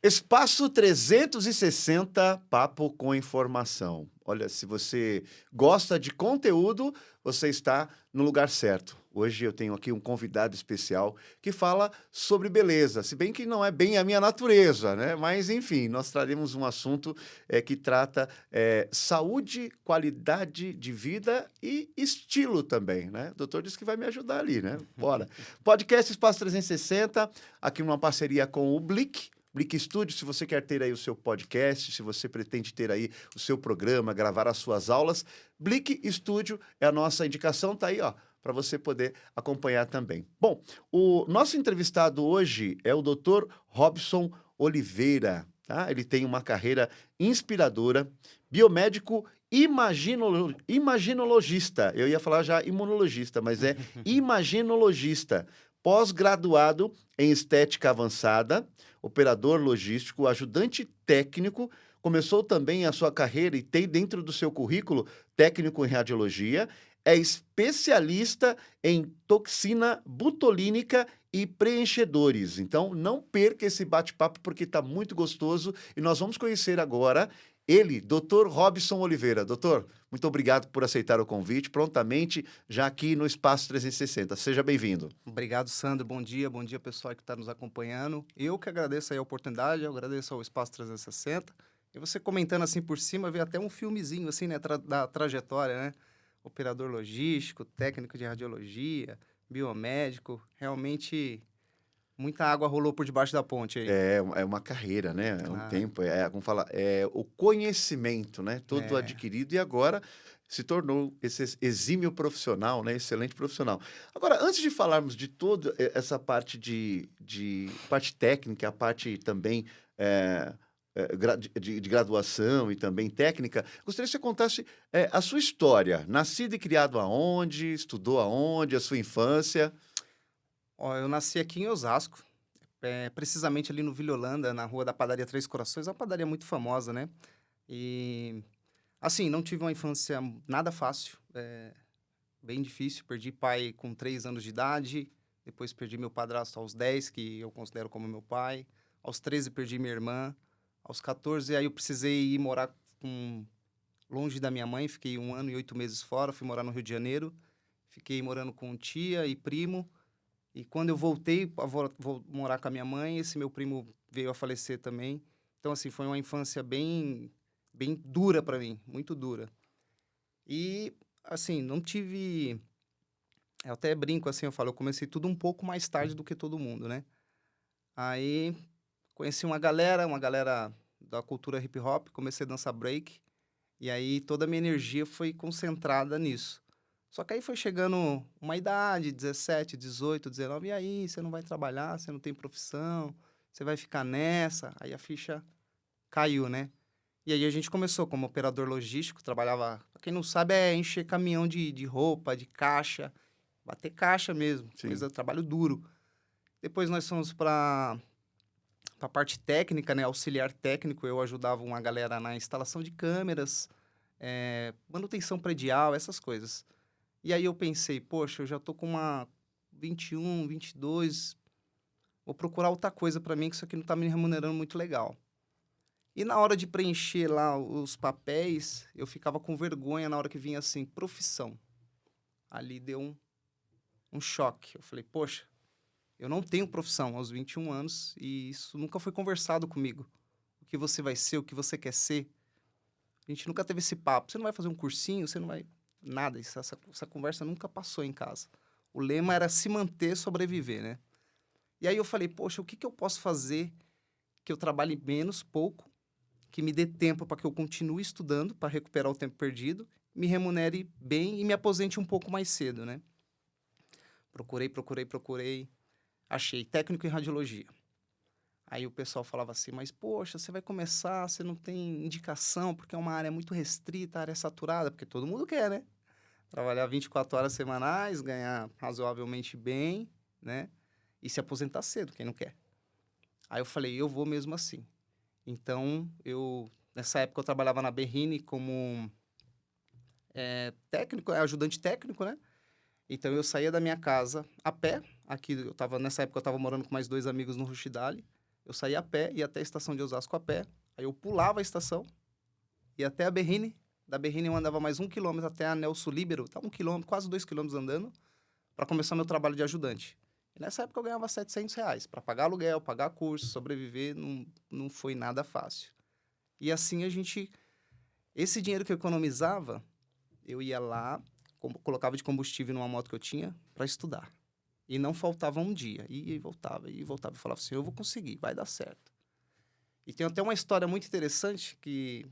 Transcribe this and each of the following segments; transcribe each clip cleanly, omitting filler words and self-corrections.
Espaço 360, papo com informação. Olha, se você gosta de conteúdo, você está no lugar certo. Hoje eu tenho aqui um convidado especial que fala sobre beleza, se bem que não é bem a minha natureza, né? Mas enfim, nós traremos um assunto que trata saúde, qualidade de vida e estilo também, né? O doutor disse que vai me ajudar ali, né? Bora. Podcast Espaço 360, aqui numa parceria com o Blick Studio, se você quer ter aí o seu podcast, se você pretende ter aí o seu programa, gravar as suas aulas, Blick Studio é a nossa indicação, tá aí, ó, para você poder acompanhar também. Bom, o nosso entrevistado hoje é o Dr. Robson Oliveira, tá? Ele tem uma carreira inspiradora, biomédico imaginologista. Eu ia falar já imunologista, mas é imaginologista, pós-graduado em estética avançada, operador logístico, ajudante técnico, começou também a sua carreira e tem dentro do seu currículo técnico em radiologia, é especialista em toxina botulínica e preenchedores. Então, não perca esse bate-papo porque está muito gostoso e nós vamos conhecer agora ele, Dr. Robson Oliveira. Doutor, muito obrigado por aceitar o convite prontamente, já aqui no Espaço 360. Seja bem-vindo. Obrigado, Sandro. Bom dia, pessoal que está nos acompanhando. Eu que agradeço aí a oportunidade, eu agradeço ao Espaço 360. E você comentando assim por cima, vê até um filmezinho assim, né, da trajetória, né? Operador logístico, técnico de radiologia, biomédico. Realmente, muita água rolou por debaixo da ponte aí. É uma carreira, né, é um Ah, tempo, como fala, é o conhecimento, né, todo é. adquirido e agora se tornou esse exímio profissional, né, excelente profissional. Agora, antes de falarmos de toda essa parte de parte técnica, a parte também, de graduação e também técnica, gostaria que você contasse, a sua história, nascido e criado aonde, estudou aonde, a sua infância? Ó, eu nasci aqui em Osasco, precisamente ali no Vila Holanda, na rua da Padaria Três Corações, é uma padaria muito famosa, né? E, assim, não tive uma infância nada fácil. Bem difícil. Perdi pai com 3 anos de idade, depois perdi meu padrasto aos 10, que eu considero como meu pai. Aos 13 perdi minha irmã. Aos 14, aí eu precisei ir morar longe da minha mãe, fiquei 1 ano e 8 meses fora, fui morar no Rio de Janeiro. Fiquei morando com tia e primo. E quando eu voltei pra vou morar com a minha mãe, esse meu primo veio a falecer também. Então, assim, foi uma infância bem dura para mim, muito dura. E, assim, não tive. Eu até brinco assim, eu falo, eu comecei tudo um pouco mais tarde do que todo mundo, né. Aí, conheci uma galera da cultura hip hop, comecei a dançar break, e aí toda a minha energia foi concentrada nisso. Só que aí foi chegando uma idade, 17, 18, 19, e aí, você não vai trabalhar, você não tem profissão, você vai ficar nessa, aí a ficha caiu, né. E aí a gente começou como operador logístico, trabalhava, pra quem não sabe, é encher caminhão de roupa, de caixa, bater caixa mesmo, Sim. coisa trabalho duro. Depois nós fomos para a parte técnica, né, auxiliar técnico, eu ajudava uma galera na instalação de câmeras, manutenção predial, essas coisas. E aí eu pensei: "Poxa, eu já tô com uma 21, 22, vou procurar outra coisa para mim que isso aqui não tá me remunerando muito legal". E na hora de preencher lá os papéis, eu ficava com vergonha na hora que vinha assim: "profissão". Ali deu um choque, eu falei: "Poxa, eu não tenho profissão aos 21 anos e isso nunca foi conversado comigo. O que você vai ser, o que você quer ser. A gente nunca teve esse papo. Você não vai fazer um cursinho, você não vai. Nada. Essa conversa nunca passou em casa. O lema era se manter, sobreviver, né? E aí eu falei, poxa, o que eu posso fazer que eu trabalhe menos, pouco, que me dê tempo para que eu continue estudando, para recuperar o tempo perdido, me remunere bem e me aposente um pouco mais cedo, né? Procurei. Achei técnico em radiologia. Aí o pessoal falava assim, mas poxa, você vai começar, você não tem indicação, porque é uma área muito restrita, a área é saturada, porque todo mundo quer, né? Trabalhar 24 horas semanais, ganhar razoavelmente bem, né? E se aposentar cedo, quem não quer? Aí eu falei, eu vou mesmo assim. Então, nessa época eu trabalhava na Berrine como técnico, ajudante técnico, né? Então eu saía da minha casa a pé, nessa época eu estava morando com mais 2 amigos no Rushidale. Eu saía a pé, ia até a estação de Osasco a pé, aí eu pulava a estação, ia até a Berrine, da Berrine eu andava mais 1 quilômetro até a Nelson Líbero, tá 1 quilômetro, quase 2 quilômetros andando, para começar meu trabalho de ajudante. E nessa época eu ganhava R$ 700, para pagar aluguel, pagar curso, sobreviver, não foi nada fácil. E assim esse dinheiro que eu economizava, eu ia lá, colocava de combustível numa moto que eu tinha para estudar. E não faltava um dia. Ia e voltava, ia e voltava. Eu falava assim, eu vou conseguir, vai dar certo. E tem até uma história muito interessante que,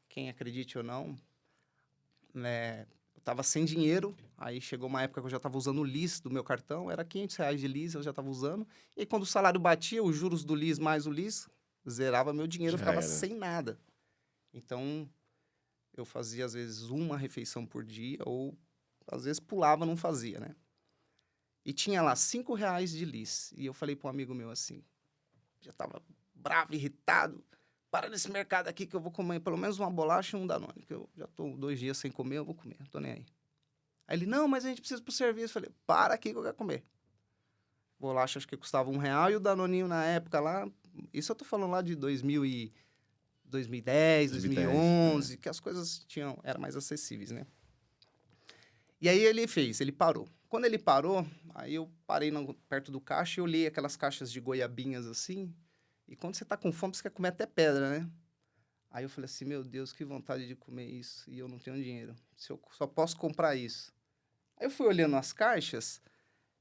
quem acredite ou não, né, eu estava sem dinheiro, aí chegou uma época que eu já estava usando o lis do meu cartão, era R$ 500 de lis, eu já estava usando. E aí, quando o salário batia, os juros do lis mais o lis, zerava meu dinheiro, eu Já ficava era. sem nada. Então, eu fazia, às vezes, uma refeição por dia, ou às vezes pulava, não fazia, né? E tinha lá R$ 5 de lis. E eu falei para um amigo meu assim, já tava bravo, irritado. Para nesse mercado aqui que eu vou comer pelo menos uma bolacha e um Danone. Que eu já tô 2 dias sem comer, eu vou comer, não tô nem aí. Aí ele, não, mas a gente precisa pro serviço. Eu falei, para aqui que eu quero comer. Bolacha acho que custava R$ 1 e o Danoninho na época lá... Isso eu tô falando lá de 2010, 2010. 2011, que as coisas eram mais acessíveis, né? E aí ele parou. Quando ele parou, aí eu parei perto do caixa e olhei aquelas caixas de goiabinhas assim. E quando você tá com fome, você quer comer até pedra, né? Aí eu falei assim, meu Deus, que vontade de comer isso. E eu não tenho dinheiro. Se eu só posso comprar isso. Aí eu fui olhando as caixas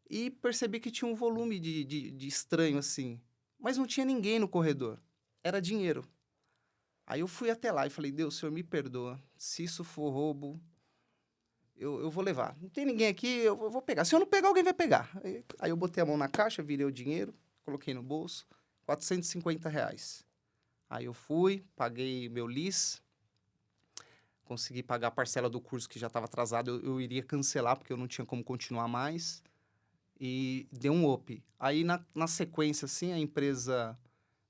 e percebi que tinha um volume de estranho assim. Mas não tinha ninguém no corredor. Era dinheiro. Aí eu fui até lá e falei, Deus, Senhor, me perdoa. Se isso for roubo, eu vou levar. Não tem ninguém aqui, eu vou pegar. Se eu não pegar, alguém vai pegar. Aí eu botei a mão na caixa, virei o dinheiro, coloquei no bolso, R$ 450. Aí eu fui, paguei meu lis, consegui pagar a parcela do curso que já estava atrasado, eu iria cancelar, porque eu não tinha como continuar mais, e deu um up. Aí, na sequência, assim, a empresa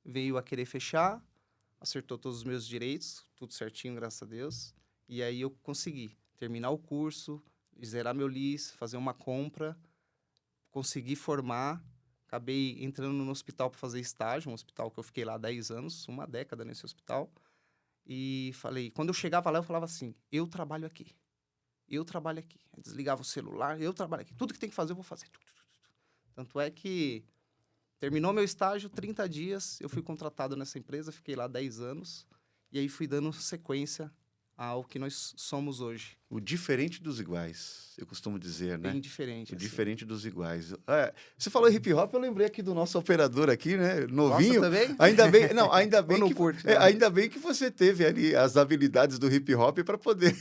veio a querer fechar, acertou todos os meus direitos, tudo certinho, graças a Deus, e aí eu consegui terminar o curso, zerar meu lis, fazer uma compra, consegui formar, acabei entrando no hospital para fazer estágio, um hospital que eu fiquei lá 10 anos, uma década nesse hospital, e falei, quando eu chegava lá, eu falava assim, eu trabalho aqui, eu trabalho aqui. Eu desligava o celular, eu trabalho aqui, tudo que tem que fazer, eu vou fazer. Tanto é que terminou meu estágio, 30 dias, eu fui contratado nessa empresa, fiquei lá 10 anos, e aí fui dando sequência ao que nós somos hoje. O diferente dos iguais, eu costumo dizer, né? Bem diferente, O assim. diferente dos iguais. É, você falou em hip hop, eu lembrei aqui do nosso operador aqui, né? Gosta Novinho. também? Ainda bem, não, ainda Ou bem não que, curte, não? ainda bem que você teve ali as habilidades do hip hop para poder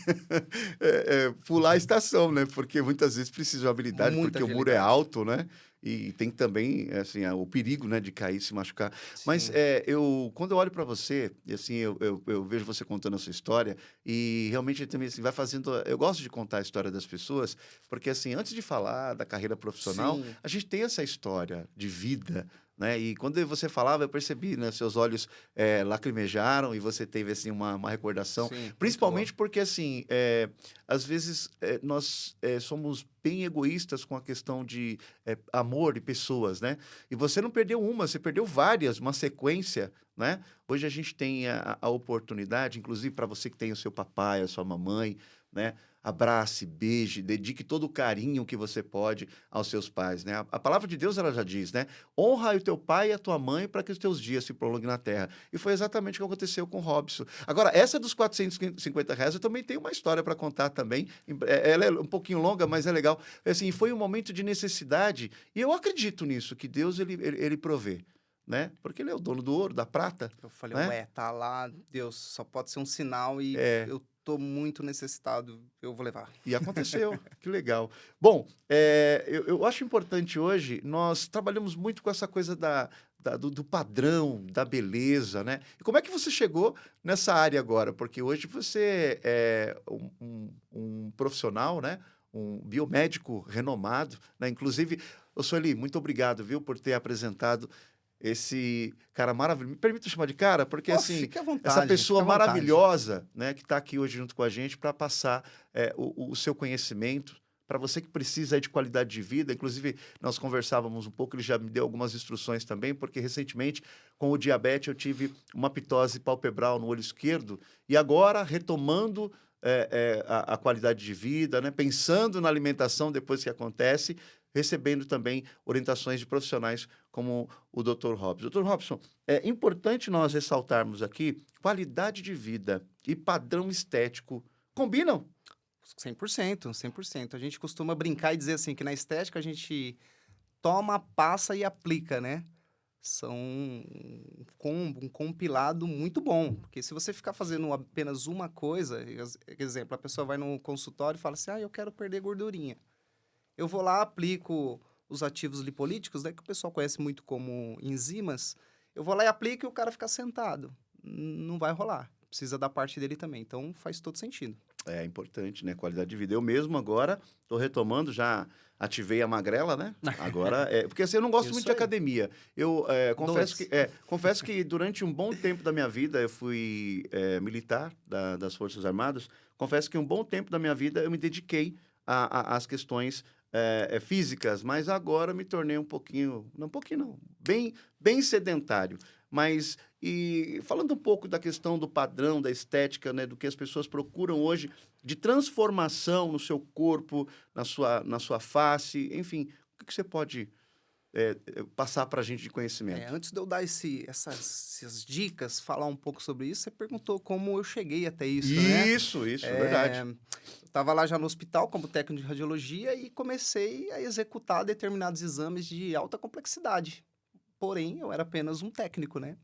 pular a estação, né? Porque muitas vezes precisa de habilidade, Muita porque o muro é agilidade. alto, né? E tem também, assim, o perigo, né, de cair, se machucar. Mas Sim. quando eu olho para você, e assim, eu vejo você contando a sua história, e realmente também assim, vai fazendo. Eu gosto de contar a história das pessoas, porque assim, antes de falar da carreira profissional, Sim. a gente tem essa história de vida, né? E quando você falava, eu percebi, né? Seus olhos lacrimejaram e você teve assim uma recordação, Sim, muito boa. principalmente porque assim, às vezes nós somos bem egoístas com a questão de amor e pessoas, né? E você não perdeu uma, você perdeu várias, uma sequência, né? Hoje a gente tem a oportunidade, inclusive para você que tem o seu papai, a sua mamãe, né? Abrace, beije, dedique todo o carinho que você pode aos seus pais, né? A palavra de Deus, ela já diz, né? Honra o teu pai e a tua mãe para que os teus dias se prolonguem na terra. E foi exatamente o que aconteceu com o Robson. Agora, essa dos R$ 450, eu também tenho uma história para contar também. Ela é um pouquinho longa, mas é legal. Assim, foi um momento de necessidade e eu acredito nisso, que Deus, ele provê, né? Porque ele é o dono do ouro, da prata, Eu falei, né? ué, tá lá, Deus, só pode ser um sinal e É, eu tô muito necessitado, eu vou levar. e aconteceu, que legal. Bom, eu acho importante hoje, nós trabalhamos muito com essa coisa do padrão, da beleza, né? E como é que você chegou nessa área agora? Porque hoje você é um profissional, né? Um biomédico renomado, né? Inclusive, ô Sueli, muito obrigado, viu, por ter apresentado esse cara maravilhoso. Me permita chamar de cara, porque Pô, assim, fique à essa vontade, pessoa fique à vontade. maravilhosa, né, que está aqui hoje junto com a gente para passar o seu conhecimento, para você que precisa aí de qualidade de vida, inclusive nós conversávamos um pouco, ele já me deu algumas instruções também, porque recentemente com o diabetes eu tive uma pitose palpebral no olho esquerdo e agora retomando a qualidade de vida, né? Pensando na alimentação depois que acontece, recebendo também orientações de profissionais como o Dr. Robson. Dr. Robson, é importante nós ressaltarmos aqui qualidade de vida e padrão estético combinam? 100%, 100%. A gente costuma brincar e dizer assim que na estética a gente toma, passa e aplica, né? São um compilado muito bom, porque se você ficar fazendo apenas uma coisa, exemplo, a pessoa vai no consultório e fala assim, eu quero perder gordurinha. Eu vou lá, aplico os ativos lipolíticos, né, que o pessoal conhece muito como enzimas, eu vou lá e aplico e o cara fica sentado. Não vai rolar. Precisa da parte dele também. Então, faz todo sentido. É importante, né? Qualidade de vida. Eu mesmo agora estou retomando, já ativei a magrela, né? Agora, porque assim, eu não gosto muito Isso de aí. academia. Eu Dois. confesso que durante um bom tempo da minha vida, eu fui militar das Forças Armadas. Confesso que um bom tempo da minha vida eu me dediquei às questões físicas, mas agora me tornei um pouquinho não, bem sedentário. Mas, e falando um pouco da questão do padrão, da estética, né, do que as pessoas procuram hoje, de transformação no seu corpo, na sua face, enfim, o que você pode passar para a gente de conhecimento? Antes de eu dar essas dicas, falar um pouco sobre isso, você perguntou como eu cheguei até isso, né? Isso, verdade. Eu estava lá já no hospital como técnico de radiologia e comecei a executar determinados exames de alta complexidade. Porém, eu era apenas um técnico, né?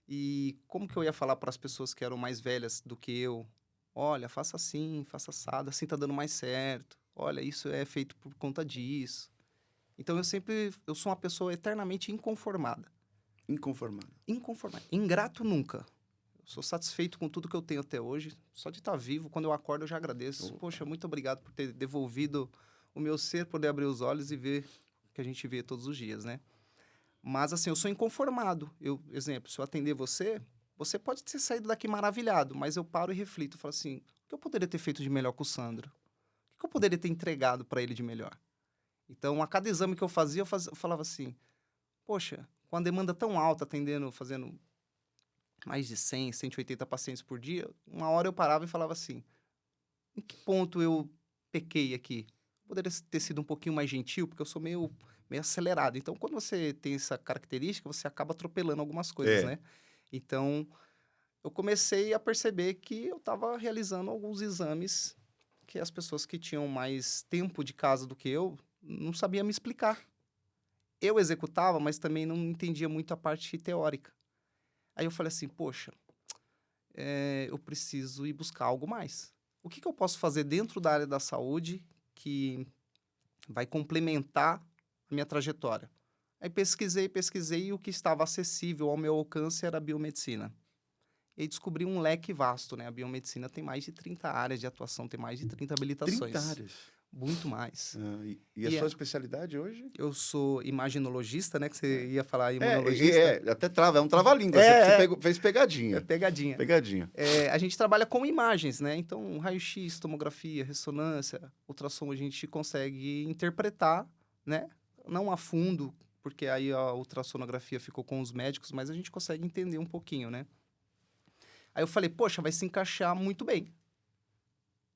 E como que eu ia falar para as pessoas que eram mais velhas do que eu? Olha, faça assim, faça assado, assim tá dando mais certo. Olha, isso é feito por conta disso. Então eu sou uma pessoa eternamente inconformada. Inconformado. Inconformada. Ingrato nunca. Eu sou satisfeito com tudo que eu tenho até hoje. Só de estar vivo, quando eu acordo eu já agradeço. Opa. Poxa, muito obrigado por ter devolvido o meu ser, poder abrir os olhos e ver o que a gente vê todos os dias, né? Mas, assim, eu sou inconformado. Exemplo, se eu atender você, você pode ter saído daqui maravilhado, mas eu paro e reflito. Falo assim, o que eu poderia ter feito de melhor com o Sandro? O que eu poderia ter entregado para ele de melhor? Então, a cada exame que eu fazia, eu falava assim, poxa, com a demanda tão alta, fazendo mais de 100, 180 pacientes por dia, uma hora eu parava e falava assim, em que ponto eu pequei aqui? Poderia ter sido um pouquinho mais gentil, porque eu sou meio acelerado. Então, quando você tem essa característica, você acaba atropelando algumas coisas, É. né? Então, eu comecei a perceber que eu estava realizando alguns exames que as pessoas que tinham mais tempo de casa do que eu não sabiam me explicar. Eu executava, mas também não entendia muito a parte teórica. Aí eu falei assim, poxa, eu preciso ir buscar algo mais. O que eu posso fazer dentro da área da saúde que vai complementar a minha trajetória? Aí pesquisei e o que estava acessível ao meu alcance era a biomedicina. E aí descobri um leque vasto, né? A biomedicina tem mais de 30 áreas de atuação, tem mais de 30 30 habilitações. áreas. Muito mais. E a E sua especialidade hoje? eu sou imaginologista, né? Que você ia falar É, imunologista. até trava, é um trava-língua. Você É, fez é pegadinha. pegadinha. Pegadinha. A gente trabalha com imagens, né? Então, raio-x, tomografia, ressonância, ultrassom, a gente consegue interpretar, né? Não a fundo, porque aí a ultrassonografia ficou com os médicos, mas a gente consegue entender um pouquinho, né? Aí eu falei, poxa, vai se encaixar muito bem.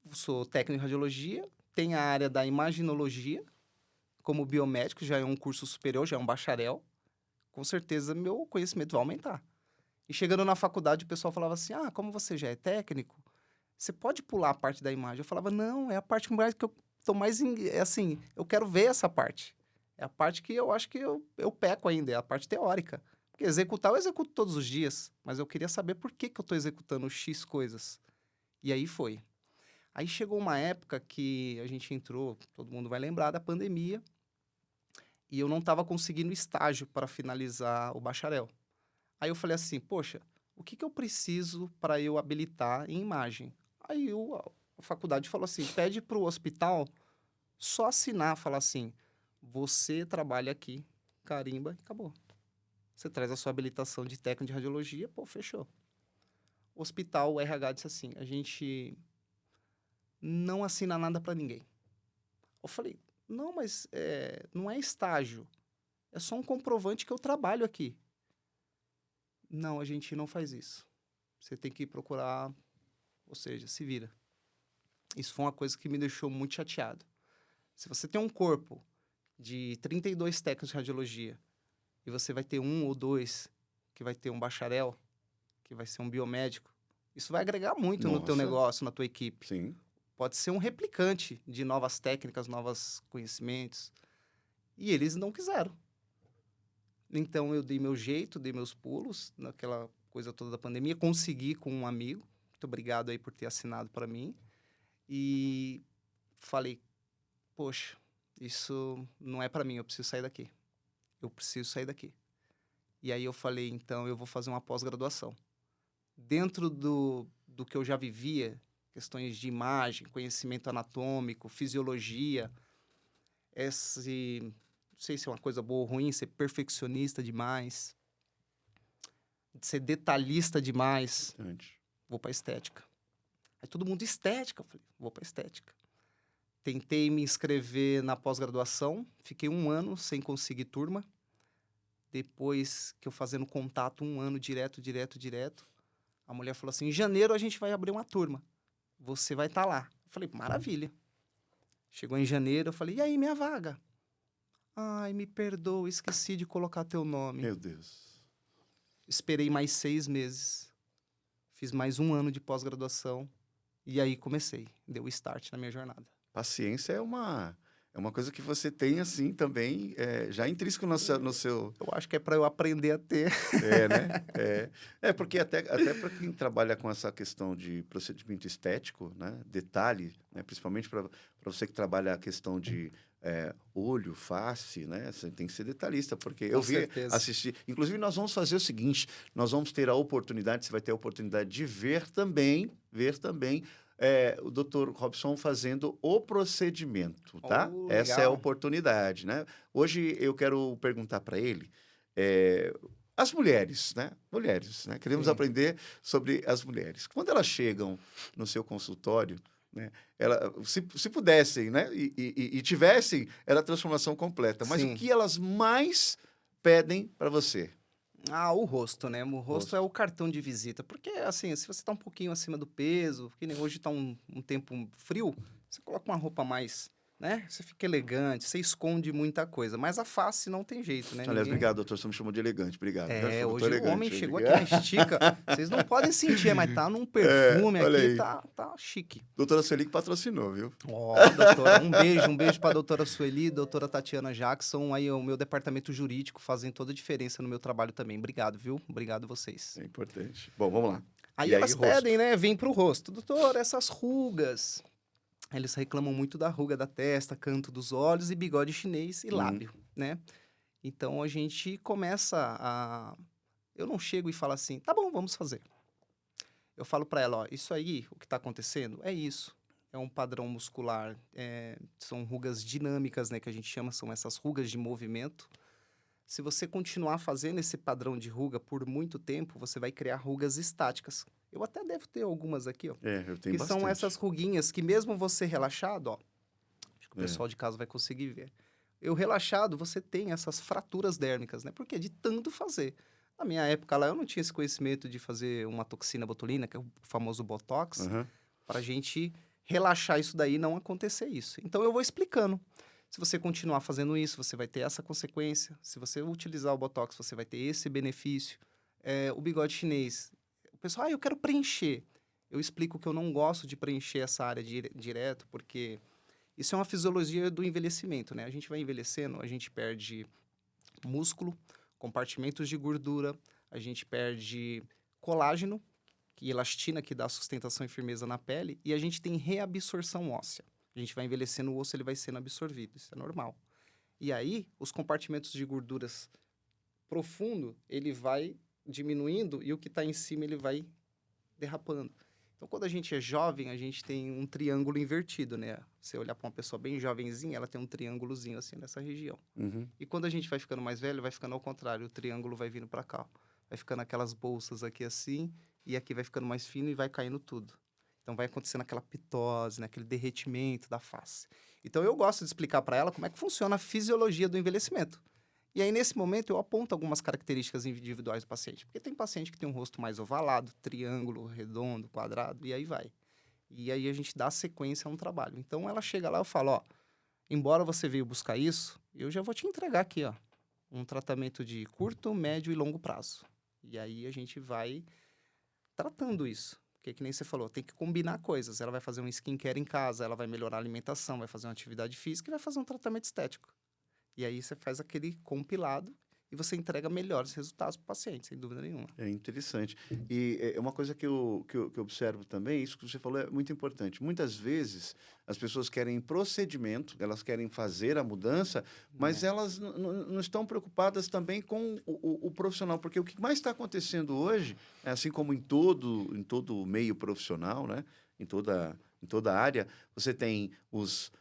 Eu sou técnico em radiologia, tem a área da imaginologia, como biomédico, já é um curso superior, já é um bacharel. Com certeza, meu conhecimento vai aumentar. E chegando na faculdade, o pessoal falava assim, como você já é técnico, você pode pular a parte da imagem. Eu falava, não, é a parte mais que eu tô mais... assim, eu quero ver essa parte. É a parte que eu acho que eu peco ainda, é a parte teórica. Porque executar eu executo todos os dias, mas eu queria saber por que eu tô executando X coisas. E aí foi. Aí chegou uma época que a gente entrou, todo mundo vai lembrar da pandemia, e eu não estava conseguindo estágio para finalizar o bacharel. Aí eu falei assim, poxa, o que eu preciso para eu habilitar em imagem? Aí a faculdade falou assim, pede para o hospital só assinar, falar assim, você trabalha aqui, carimba, e acabou. Você traz a sua habilitação de técnico de radiologia, pô, fechou. O hospital, o RH disse assim, a gente não assina nada para ninguém. Eu falei, não, mas não é estágio. É só um comprovante que eu trabalho aqui. Não, a gente não faz isso. Você tem que procurar, ou seja, se vira. Isso foi uma coisa que me deixou muito chateado. Se você tem um corpo de 32 técnicos de radiologia e você vai ter um ou dois que vai ter um bacharel, que vai ser um biomédico, isso vai agregar muito no teu Nossa, negócio, na tua equipe. sim. Pode ser um replicante de novas técnicas, novos conhecimentos. E eles não quiseram. Então, eu dei meu jeito, dei meus pulos naquela coisa toda da pandemia. Consegui com um amigo. Muito obrigado aí por ter assinado para mim. E falei, poxa, isso não é para mim, eu preciso sair daqui. Eu preciso sair daqui. E aí eu falei, então, eu vou fazer uma pós-graduação. Dentro do que eu já vivia, questões de imagem, conhecimento anatômico, fisiologia, não sei se é uma coisa boa ou ruim, ser perfeccionista demais, ser detalhista demais, Interessante. vou para estética. Aí todo mundo estética, eu falei, vou para estética. Tentei me inscrever na pós-graduação, fiquei 1 ano sem conseguir turma. Depois que eu fazendo contato 1 ano direto, a mulher falou assim, em janeiro a gente vai abrir uma turma, você vai estar lá. Eu falei, maravilha. Chegou em janeiro, eu falei, e aí, minha vaga? Ai, me perdoa, esqueci de colocar teu nome. Meu Deus. Esperei mais 6 meses. Fiz mais 1 ano de pós-graduação. E aí comecei. Deu o start na minha jornada. Paciência é uma coisa que você tem, assim, também, já intrínseco no seu... Eu acho que é para eu aprender a ter. É, né? Porque até para quem trabalha com essa questão de procedimento estético, né? Detalhe, né? Principalmente para você que trabalha a questão de olho, face, né? Você tem que ser detalhista, porque eu Com vi, certeza. assisti. Inclusive, nós vamos fazer o seguinte: nós vamos ter a oportunidade, você vai ter a oportunidade de ver também, o Dr. Robson fazendo o procedimento, tá? Oh, Essa é a legal. oportunidade, né? Hoje eu quero perguntar para ele. As mulheres, né? Mulheres, né? Queremos Sim. aprender sobre as mulheres. Quando elas chegam no seu consultório, né? Se pudessem, né? E tivessem, era a transformação completa. Mas o Sim. que elas mais pedem para você? Ah, o rosto, né? O rosto é Rosto. o cartão de visita. Porque, assim, se você tá um pouquinho acima do peso, que nem hoje tá um tempo frio, você coloca uma roupa mais, né? Você fica elegante, você esconde muita coisa. Mas a face não tem jeito, né? Aliás, Ninguém... obrigado, doutor. Você me chamou de elegante. Obrigado. Ele falou que eu tô Hoje o homem elegante hoje. chegou aqui na estica. Vocês não podem sentir, mas tá num perfume Olha aqui, aí. tá chique. Doutora Sueli que patrocinou, viu? Ó, doutora, um beijo pra doutora Sueli, doutora Tatiana Jackson, aí o meu departamento jurídico fazem toda a diferença no meu trabalho também. Obrigado, viu? Obrigado vocês. É importante. Bom, vamos lá. Aí E aí, elas rosto? pedem, né? Vem pro rosto. Doutor, essas rugas. Eles reclamam muito da ruga da testa, canto dos olhos e bigode chinês e lábio, né? Então a gente começa a... Eu não chego e falo assim, tá bom, vamos fazer. Eu falo pra ela, ó, isso aí, o que tá acontecendo, é isso. É um padrão muscular, são rugas dinâmicas, né, que a gente chama, são essas rugas de movimento. Se você continuar fazendo esse padrão de ruga por muito tempo, você vai criar rugas estáticas. Eu até devo ter algumas aqui, ó. Eu tenho Que bastante. são essas ruguinhas que mesmo você relaxado, ó, acho que o É. pessoal de casa vai conseguir ver. Eu relaxado, você tem essas fraturas dérmicas, né? Porque de tanto fazer. Na minha época lá, eu não tinha esse conhecimento de fazer uma toxina botulina, que é o famoso Botox, Aham. pra gente relaxar isso daí e não acontecer isso. Então eu vou explicando. Se você continuar fazendo isso, você vai ter essa consequência. Se você utilizar o Botox, você vai ter esse benefício. O bigode chinês. O pessoal, eu quero preencher. Eu explico que eu não gosto de preencher essa área direto, porque isso é uma fisiologia do envelhecimento, né? A gente vai envelhecendo, a gente perde músculo, compartimentos de gordura, a gente perde colágeno, que elastina, que dá sustentação e firmeza na pele, e a gente tem reabsorção óssea. A gente vai envelhecendo, o osso ele vai sendo absorvido, isso é normal. E aí, os compartimentos de gorduras profundo, ele vai diminuindo e o que está em cima ele vai derrapando. Então, quando a gente é jovem, a gente tem um triângulo invertido, né? Você olhar para uma pessoa bem jovenzinha, ela tem um triângulozinho assim nessa região. Uhum. E quando a gente vai ficando mais velho, vai ficando ao contrário, o triângulo vai vindo para cá. Vai ficando aquelas bolsas aqui assim, e aqui vai ficando mais fino e vai caindo tudo. Então vai acontecendo aquela pitose, né? Aquele derretimento da face. Então, eu gosto de explicar para ela como é que funciona a fisiologia do envelhecimento. E aí, nesse momento, eu aponto algumas características individuais do paciente. Porque tem paciente que tem um rosto mais ovalado, triângulo, redondo, quadrado, e aí vai. E aí, a gente dá sequência a um trabalho. Então, ela chega lá, eu falo, ó, embora você veio buscar isso, eu já vou te entregar aqui, ó, um tratamento de curto, médio e longo prazo. E aí, a gente vai tratando isso. Porque, que nem você falou, tem que combinar coisas. Ela vai fazer um skincare em casa, ela vai melhorar a alimentação, vai fazer uma atividade física e vai fazer um tratamento estético. E aí você faz aquele compilado e você entrega melhores resultados para o paciente, sem dúvida nenhuma. É interessante. E é uma coisa que eu observo também, isso que você falou é muito importante. Muitas vezes as pessoas querem procedimento, elas querem fazer a mudança, mas É. elas não estão preocupadas também com o profissional, porque o que mais está acontecendo hoje, assim como em todo meio profissional, né? Em toda área, você tem os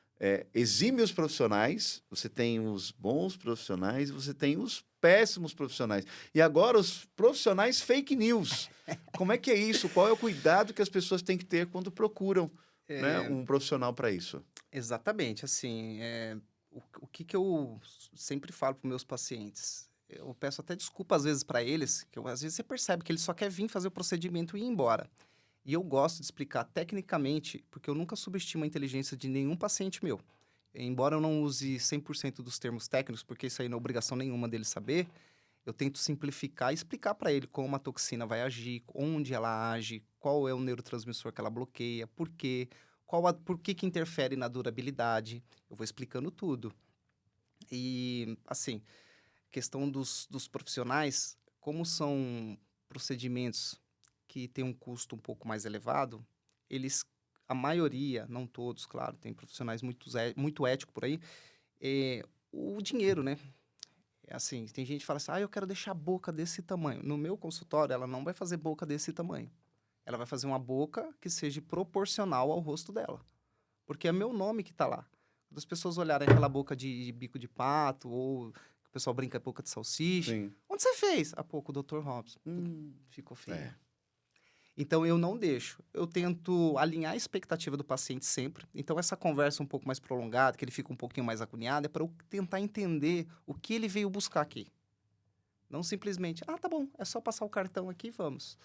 exímios profissionais, você tem os bons profissionais e você tem os péssimos profissionais. E agora os profissionais fake news. Como é que é isso? Qual é o cuidado que as pessoas têm que ter quando procuram, né, É, um profissional para isso? exatamente, assim, o que eu sempre falo para meus pacientes, eu peço até desculpa às vezes para eles, às vezes você percebe que ele só quer vir fazer o procedimento e ir embora. E eu gosto de explicar tecnicamente, porque eu nunca subestimo a inteligência de nenhum paciente meu. Embora eu não use 100% dos termos técnicos, porque isso aí não é obrigação nenhuma dele saber, eu tento simplificar e explicar para ele como a toxina vai agir, onde ela age, qual é o neurotransmissor que ela bloqueia, por quê, por que interfere na durabilidade. Eu vou explicando tudo. E, assim, questão dos profissionais, como são procedimentos que têm um custo um pouco mais elevado, eles, a maioria, não todos, claro, tem profissionais muito éticos por aí, o dinheiro, né? Assim, tem gente que fala assim, eu quero deixar a boca desse tamanho. No meu consultório, ela não vai fazer boca desse tamanho. Ela vai fazer uma boca que seja proporcional ao rosto dela. Porque é meu nome que tá lá. Quando as pessoas olharem aquela boca de bico de pato, ou que o pessoal brinca boca de salsicha, Sim. onde você fez? Há pouco, o Dr. Robson. Ficou feio. É. Então, eu não deixo. Eu tento alinhar a expectativa do paciente sempre. Então, essa conversa um pouco mais prolongada, que ele fica um pouquinho mais agoniado, é para eu tentar entender o que ele veio buscar aqui. Não simplesmente, tá bom, é só passar o cartão aqui e vamos.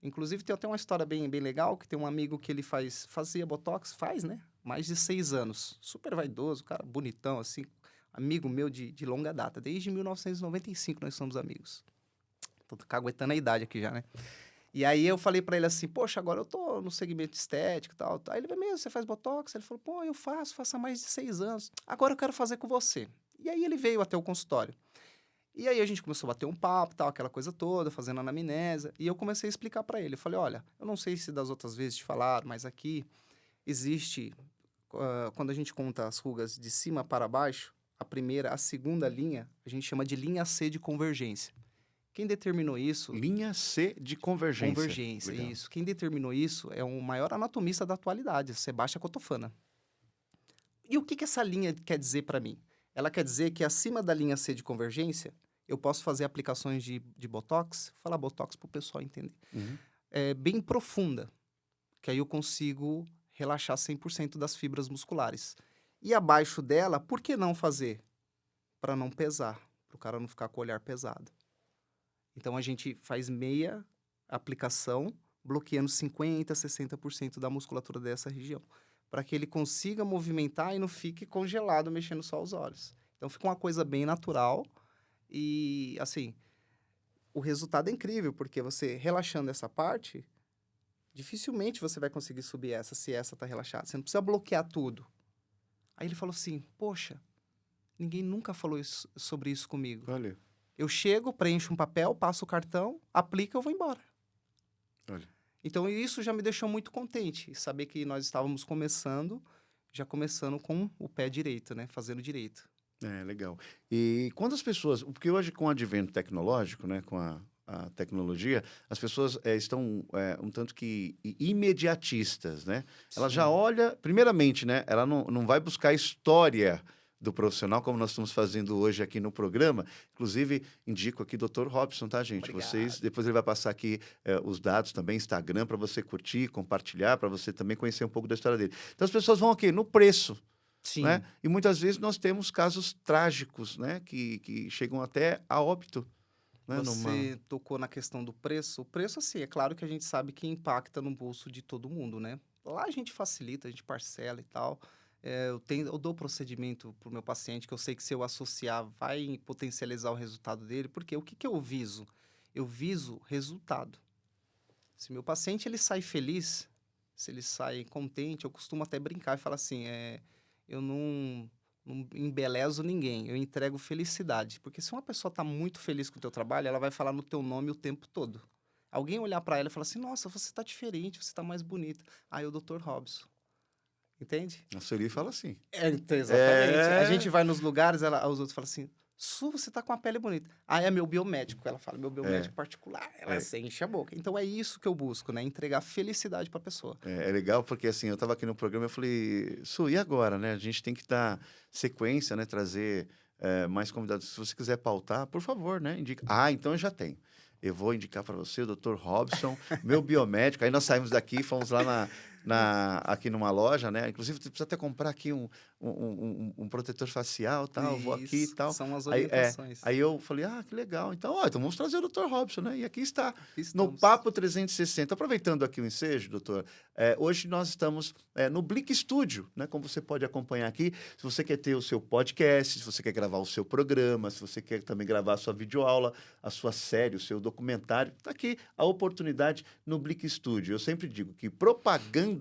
Inclusive, tem até uma história bem legal, que tem um amigo que ele fazia Botox, né? Mais de 6 anos. Super vaidoso, cara, bonitão, assim. Amigo meu de longa data. Desde 1995 nós somos amigos. Tô caguetando a idade aqui já, né? E aí eu falei pra ele assim, poxa, agora eu tô no segmento estético e tal. Aí ele vai mesmo, você faz Botox? Ele falou, pô, eu faço há mais de 6 anos. Agora eu quero fazer com você. E aí ele veio até o consultório. E aí a gente começou a bater um papo, tal, aquela coisa toda, fazendo anamnese. E eu comecei a explicar pra ele. Eu falei, olha, eu não sei se das outras vezes te falaram, mas aqui existe, quando a gente conta as rugas de cima para baixo, a segunda linha, a gente chama de linha C de convergência. Quem determinou isso? Linha C de convergência. Convergência, Legal. isso. Quem determinou isso é o maior anatomista da atualidade, Sebastião Cotofana. E o que essa linha quer dizer para mim? Ela quer dizer que acima da linha C de convergência, eu posso fazer aplicações de Botox, falar Botox para o pessoal entender, Uhum. bem profunda, que aí eu consigo relaxar 100% das fibras musculares. E abaixo dela, por que não fazer? Para não pesar, para o cara não ficar com o olhar pesado. Então, a gente faz meia aplicação, bloqueando 50%, 60% da musculatura dessa região, para que ele consiga movimentar e não fique congelado, mexendo só os olhos. Então, fica uma coisa bem natural e, assim, o resultado é incrível, porque você relaxando essa parte, dificilmente você vai conseguir subir essa, se essa está relaxada. Você não precisa bloquear tudo. Aí ele falou assim, poxa, ninguém nunca falou sobre isso comigo. Olha, Eu chego, preencho um papel, passo o cartão, aplico e eu vou embora. olha. Então, isso já me deixou muito contente. Saber que nós estávamos já começando com o pé direito, né? Fazendo direito. É, legal. E quando as pessoas... Porque hoje, com o advento tecnológico, né, com a tecnologia, as pessoas estão um tanto que imediatistas, né? Ela já Sim. olha... Primeiramente, né? Ela não vai buscar a história do profissional, como nós estamos fazendo hoje aqui no programa. Inclusive, indico aqui Dr. Robson, tá, gente? Vocês, Obrigado. depois ele vai passar aqui os dados também, Instagram, para você curtir, compartilhar, para você também conhecer um pouco da história dele. Então, as pessoas vão aqui no preço. né? Sim. E muitas vezes nós temos casos trágicos, né? Que chegam até a óbito, né? Numa... Você tocou na questão do preço. O preço, assim, é claro que a gente sabe que impacta no bolso de todo mundo, né? Lá a gente facilita, a gente parcela e tal. Eu dou procedimento para o meu paciente que eu sei que se eu associar vai potencializar o resultado dele, porque o que que eu viso? Eu viso resultado. Se meu paciente ele sai feliz, se ele sai contente, eu costumo até brincar e falar assim, eu não embelezo ninguém, eu entrego felicidade. Porque se uma pessoa está muito feliz com o teu trabalho, ela vai falar no teu nome o tempo todo. Alguém olhar para ela e falar assim, nossa, você está diferente, você está mais bonita. Aí o Dr. Robson, entende? A Sueli fala assim. Então, exatamente. A É, gente vai nos lugares, os outros falam assim, Su, você tá com a pele bonita. Ah, é meu biomédico. Ela fala, meu é, biomédico particular. Ela é. se enche a boca. Então é isso que eu busco, né? Entregar felicidade pra pessoa. É legal porque, assim, eu estava aqui no programa e eu falei, Su, e agora, né? A gente tem que dar sequência, né? Trazer mais convidados. Se você quiser pautar, por favor, né? Indica. Ah, então eu já tenho. Eu vou indicar para você o Dr. Robson, meu biomédico. Aí nós saímos daqui, fomos lá aqui numa loja, né? Inclusive, você precisa até comprar aqui um protetor facial, tal. Eu vou aqui e Isso, tal. são as Aí, orientações. aí eu falei, ah, que legal. Então vamos trazer o Dr. Robson, né? E aqui está, Aqui no estamos. Papo 360. Aproveitando aqui o ensejo, doutor, hoje nós estamos no Blick Studio, né? Como você pode acompanhar aqui. Se você quer ter o seu podcast, se você quer gravar o seu programa, se você quer também gravar a sua videoaula, a sua série, o seu documentário, está aqui a oportunidade no Blick Studio. Eu sempre digo que propaganda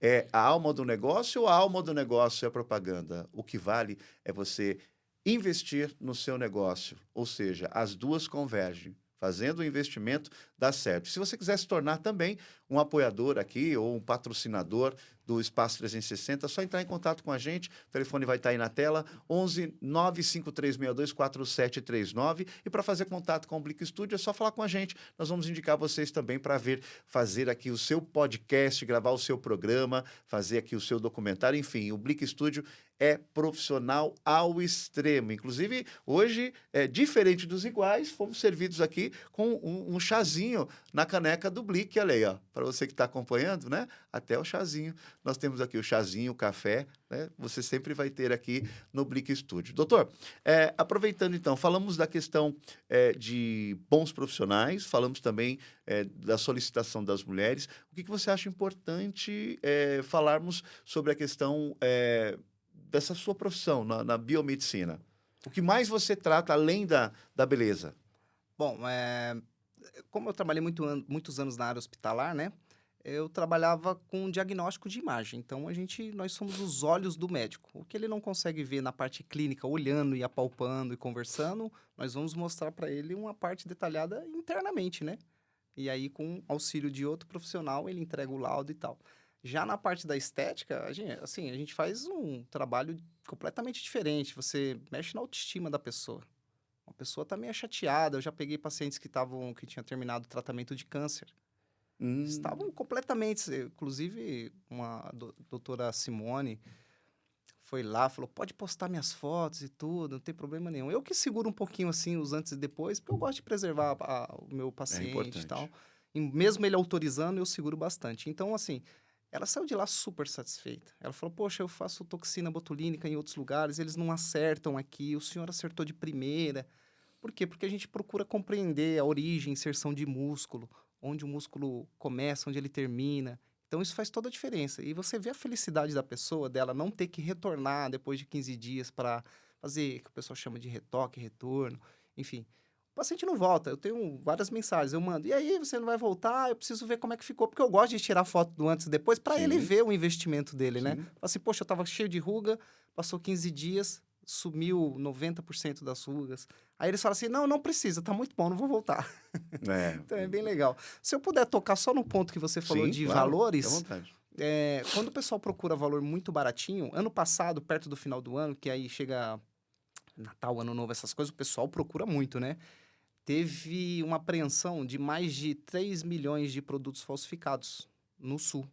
é a alma do negócio ou a alma do negócio é a propaganda? O que vale é você investir no seu negócio, ou seja, as duas convergem. Fazendo o investimento dá certo. Se você quiser se tornar também um apoiador aqui ou um patrocinador do Espaço 360, é só entrar em contato com a gente. O telefone vai estar aí na tela, 11 95362 4739. E para fazer contato com o Blick Studio é só falar com a gente. Nós vamos indicar vocês também para vir fazer aqui o seu podcast, gravar o seu programa, fazer aqui o seu documentário. Enfim, o Blick Studio é profissional ao extremo. Inclusive, hoje, diferente dos iguais, fomos servidos aqui com um chazinho na caneca do Blick. Olha aí, ó, para você que está acompanhando, né? Até o chazinho. Nós temos aqui o chazinho, o café, né? Você sempre vai ter aqui no Blick Studio. Doutor, aproveitando então, falamos da questão de bons profissionais, falamos também da solicitação das mulheres. O que você acha importante falarmos sobre a questão dessa sua profissão na biomedicina? O que mais você trata além da beleza? Bom, como eu trabalhei muitos anos na área hospitalar, né? Eu trabalhava com diagnóstico de imagem. Então, nós somos os olhos do médico. O que ele não consegue ver na parte clínica, olhando e apalpando e conversando, nós vamos mostrar para ele uma parte detalhada internamente, né? E aí, com auxílio de outro profissional, ele entrega o laudo e tal. Já na parte da estética, a gente faz um trabalho completamente diferente. Você mexe na autoestima da pessoa. Uma pessoa tá meio chateada. Eu já peguei pacientes que tinham terminado o tratamento de câncer. Hum, Estavam completamente. Inclusive, uma doutora Simone foi lá, falou: pode postar minhas fotos e tudo, não tem problema nenhum. Eu que seguro um pouquinho assim os antes e depois, porque eu gosto de preservar o meu é paciente e importante. tal. E mesmo ele autorizando, eu seguro bastante. Então, assim, ela saiu de lá super satisfeita. Ela falou: poxa, eu faço toxina botulínica em outros lugares, eles não acertam aqui, o senhor acertou de primeira. Por quê? Porque a gente procura compreender a origem, inserção de músculo, onde o músculo começa, onde ele termina. Então, isso faz toda a diferença. E você vê a felicidade da pessoa, dela não ter que retornar depois de 15 dias para fazer o que o pessoal chama de retoque, retorno, enfim. O paciente não volta. Eu tenho várias mensagens, eu mando. E aí, você não vai voltar? Eu preciso ver como é que ficou. Porque eu gosto de tirar foto do antes e depois para ele Sim, ver o investimento dele, né? sim. Fala assim, poxa, eu tava cheio de ruga, passou 15 dias, sumiu 90% das rugas. Aí eles falam assim: não, não precisa, tá muito bom, não vou voltar. É, Então é bem legal. Se eu puder tocar só no ponto que você falou sim, de claro, fique à valores, vontade. quando o pessoal procura valor muito baratinho, ano passado, perto do final do ano, que aí chega Natal, Ano Novo, essas coisas, o pessoal procura muito, né? Teve uma apreensão de mais de 3 milhões de produtos falsificados no Sul.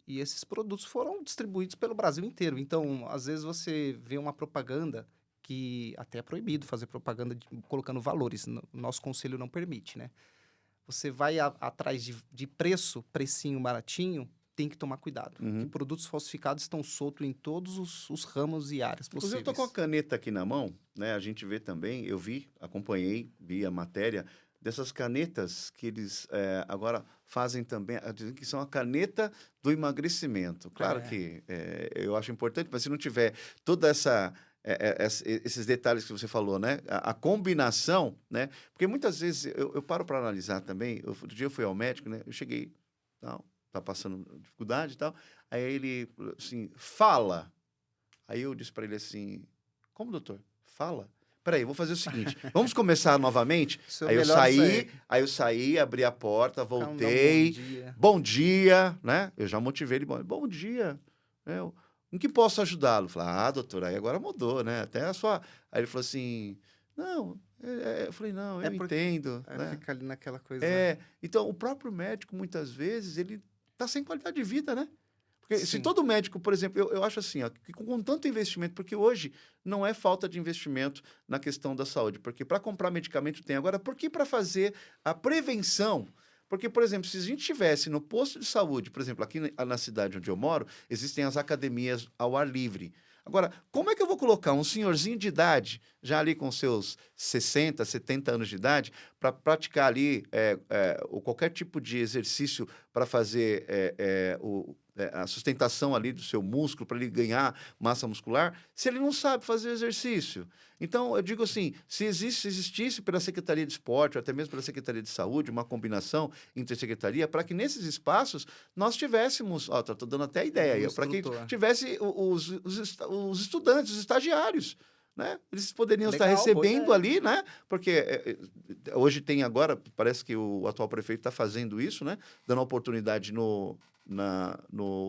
E esses produtos foram distribuídos pelo Brasil inteiro. Então, às vezes você vê uma propaganda que até é proibido fazer propaganda colocando valores. O nosso conselho não permite, né? Você vai atrás de preço, precinho baratinho, tem que tomar cuidado. Uhum. Que produtos falsificados estão soltos em todos os ramos e áreas Inclusive, eu possíveis. tô com a caneta aqui na mão, né? A gente vê também, eu vi, acompanhei, vi a matéria dessas canetas que eles agora fazem também, dizem que são a caneta do emagrecimento. Claro É. que eu acho importante, mas se não tiver toda esses detalhes que você falou, né? A combinação, né? Porque muitas vezes eu paro para analisar também. Outro dia eu fui ao médico, né? Eu cheguei, não, tá passando dificuldade e tal. Aí ele, assim, fala. Aí eu disse para ele assim: como, doutor? Fala. Peraí, vou fazer o seguinte: vamos começar novamente? Seu Aí eu melhor isso aí. saí, abri a porta, Dá um bom voltei. dia. Bom dia, né? Eu já motivei ele. Bom dia. Em que posso ajudá-lo? Eu falei, doutor, aí agora mudou, né? Até a sua. Aí ele falou assim: não. Eu falei, não, eu porque entendo. Né? fica ali naquela coisa. Então o próprio médico, muitas vezes, ele tá sem qualidade de vida, né? Porque se Sim. todo médico, por exemplo, eu acho assim, ó, que com tanto investimento, porque hoje não é falta de investimento na questão da saúde, porque para comprar medicamento tem. Agora, por que para fazer a prevenção? Porque, por exemplo, se a gente tivesse no posto de saúde, por exemplo, aqui na cidade onde eu moro, existem as academias ao ar livre. Agora, como é que eu vou colocar um senhorzinho de idade, já ali com seus 60, 70 anos de idade, para praticar ali qualquer tipo de exercício para fazer a sustentação ali do seu músculo, para ele ganhar massa muscular, se ele não sabe fazer exercício? Então, eu digo assim, se existisse pela Secretaria de Esporte, ou até mesmo pela Secretaria de Saúde, uma combinação entre a Secretaria, para que nesses espaços nós tivéssemos, estou dando até a ideia, para que tivesse os estudantes, os estagiários, né? Eles poderiam estar recebendo ali, né? Porque hoje tem agora, parece que o atual prefeito está fazendo isso, né? Dando oportunidade no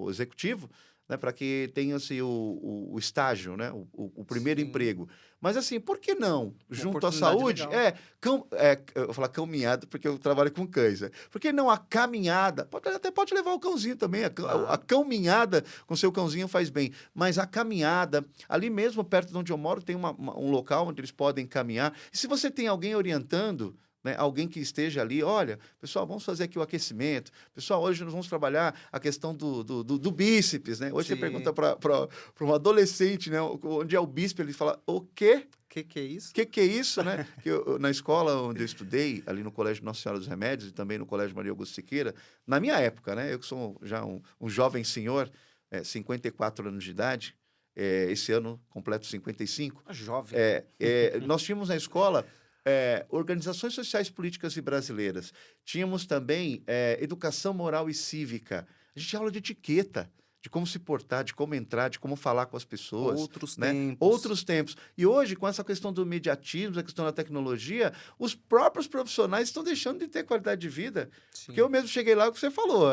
executivo, né? Para que tenha assim, o estágio, né? O primeiro emprego. Mas assim, por que não? Junto à saúde, eu vou falar caminhada, porque eu trabalho com cães. Né? Por que não a caminhada? Até pode levar o cãozinho também. A caminhada com seu cãozinho faz bem. Mas a caminhada, ali mesmo perto de onde eu moro, tem um local onde eles podem caminhar. E se você tem alguém orientando, né, alguém que esteja ali, olha, pessoal, vamos fazer aqui o aquecimento. Pessoal, hoje nós vamos trabalhar a questão do bíceps, né? Hoje você pergunta para um adolescente, né, onde é o bíceps, ele fala, o quê? Que é isso? Que é isso, né? Na escola onde eu estudei, ali no Colégio Nossa Senhora dos Remédios e também no Colégio Maria Augusta Siqueira, na minha época, né? Eu que sou já um jovem senhor, 54 anos de idade, esse ano completo 55. Jovem. Nós tínhamos na escola organizações sociais, políticas e brasileiras. Tínhamos também educação moral e cívica. A gente tinha aula de etiqueta, de como se portar, de como entrar, de como falar com as pessoas. Outros tempos. E hoje, com essa questão do mediatismo, a questão da tecnologia, os próprios profissionais estão deixando de ter qualidade de vida. Sim. Porque eu mesmo cheguei lá, o que você falou,